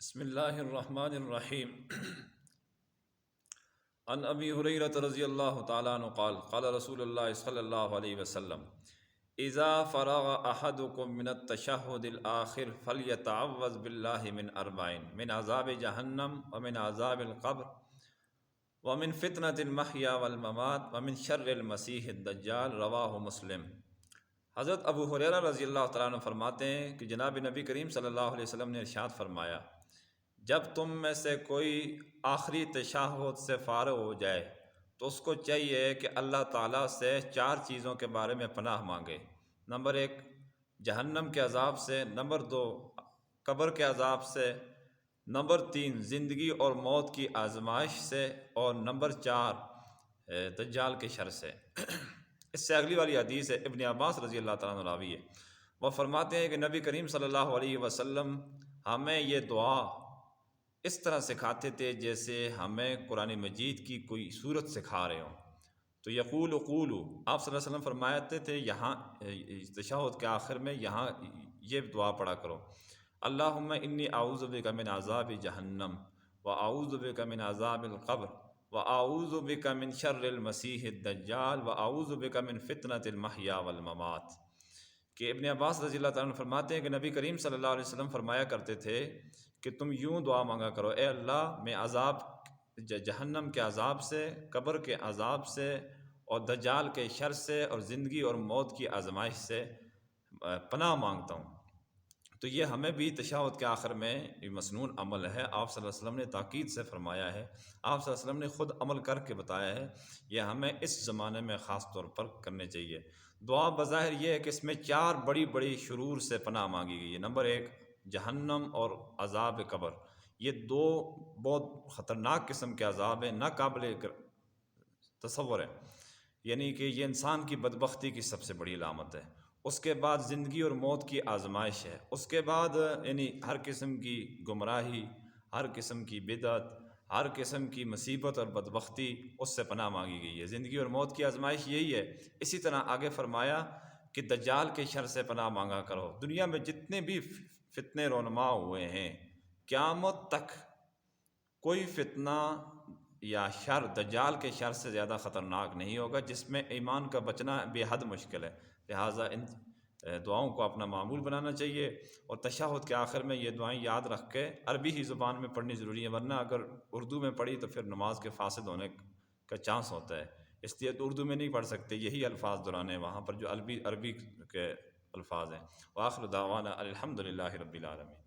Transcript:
بسم اللہ الرحمن الرحیم عن ابی ہریرہ رضی اللہ تعالیٰ عنہ قال قال رسول اللہ صلی اللہ علیہ وسلم اذا فرغ احدکم من التشہد الاخر فلیتعوذ باللہ من اربعین من عذاب جہنم ومن عذاب القبر ومن فتنة المحیا والممات ومن شر المسیح الدجال رواہ مسلم۔ حضرت ابو ہریرہ رضی اللہ تعالیٰ عنہ فرماتے ہیں کہ جناب نبی کریم صلی اللہ علیہ وسلم نے ارشاد فرمایا، جب تم میں سے کوئی آخری تشہد سے فارغ ہو جائے تو اس کو چاہیے کہ اللہ تعالیٰ سے 4 چیزوں کے بارے میں پناہ مانگے۔ نمبر 1 جہنم کے عذاب سے، نمبر 2 قبر کے عذاب سے، نمبر 3 زندگی اور موت کی آزمائش سے، اور نمبر 4 دجال کے شر سے۔ اس سے اگلی والی حدیث ہے، ابن عباس رضی اللہ تعالیٰ عنہ راوی ہے، وہ فرماتے ہیں کہ نبی کریم صلی اللہ علیہ وسلم ہمیں یہ دعا اس طرح سکھاتے تھے جیسے ہمیں قرآن مجید کی کوئی صورت سکھا رہے ہوں۔ تو یقول قولو، آپ صلی اللہ علیہ وسلم فرماتے تھے یہاں تشہد کے آخر میں یہاں یہ دعا پڑھا کرو، اللہم انی اعوذ بک من عذاب جہنم واعوذ بک من عذاب القبر واعوذ بک من شر المسیح الدجال واعوذ بک من فتنة المحیا والممات۔ کہ ابن عباس رضی اللہ تعالیٰ عنہ فرماتے ہیں کہ نبی کریم صلی اللہ علیہ وسلم فرمایا کرتے تھے کہ تم یوں دعا مانگا کرو، اے اللہ میں عذاب جہنم کے عذاب سے، قبر کے عذاب سے، اور دجال کے شر سے، اور زندگی اور موت کی آزمائش سے پناہ مانگتا ہوں۔ تو یہ ہمیں بھی تشہد کے آخر میں یہ مسنون عمل ہے، آپ صلی اللہ علیہ وسلم نے تاکید سے فرمایا ہے، آپ صلی اللہ علیہ وسلم نے خود عمل کر کے بتایا ہے، یہ ہمیں اس زمانے میں خاص طور پر کرنے چاہیے۔ دعا بظاہر یہ ہے کہ اس میں 4 بڑی بڑی شرور سے پناہ مانگی گئی ہے۔ نمبر 1 جہنم اور عذاب قبر، یہ 2 بہت خطرناک قسم کے عذاب ہیں، ناقابل تصور ہے، یعنی کہ یہ انسان کی بدبختی کی سب سے بڑی علامت ہے۔ اس کے بعد زندگی اور موت کی آزمائش ہے، اس کے بعد یعنی ہر قسم کی گمراہی، ہر قسم کی بدعت، ہر قسم کی مصیبت اور بدبختی، اس سے پناہ مانگی گئی ہے۔ زندگی اور موت کی آزمائش یہی ہے۔ اسی طرح آگے فرمایا کہ دجال کے شر سے پناہ مانگا کرو۔ دنیا میں جتنے بھی فتنے رونما ہوئے ہیں، قیامت تک کوئی فتنہ یا شر دجال کے شر سے زیادہ خطرناک نہیں ہوگا، جس میں ایمان کا بچنا بے حد مشکل ہے۔ لہٰذا ان دعاؤں کو اپنا معمول بنانا چاہیے، اور تشہد کے آخر میں یہ دعائیں یاد رکھ کے عربی ہی زبان میں پڑھنی ضروری ہے، ورنہ اگر اردو میں پڑھی تو پھر نماز کے فاسد ہونے کا چانس ہوتا ہے، اس لیے تو اردو میں نہیں پڑھ سکتے، یہی الفاظ دہرانے وہاں پر جو عربی کے الفاظ ہیں۔ وآخر دعوانا الحمدللہ رب العالمین۔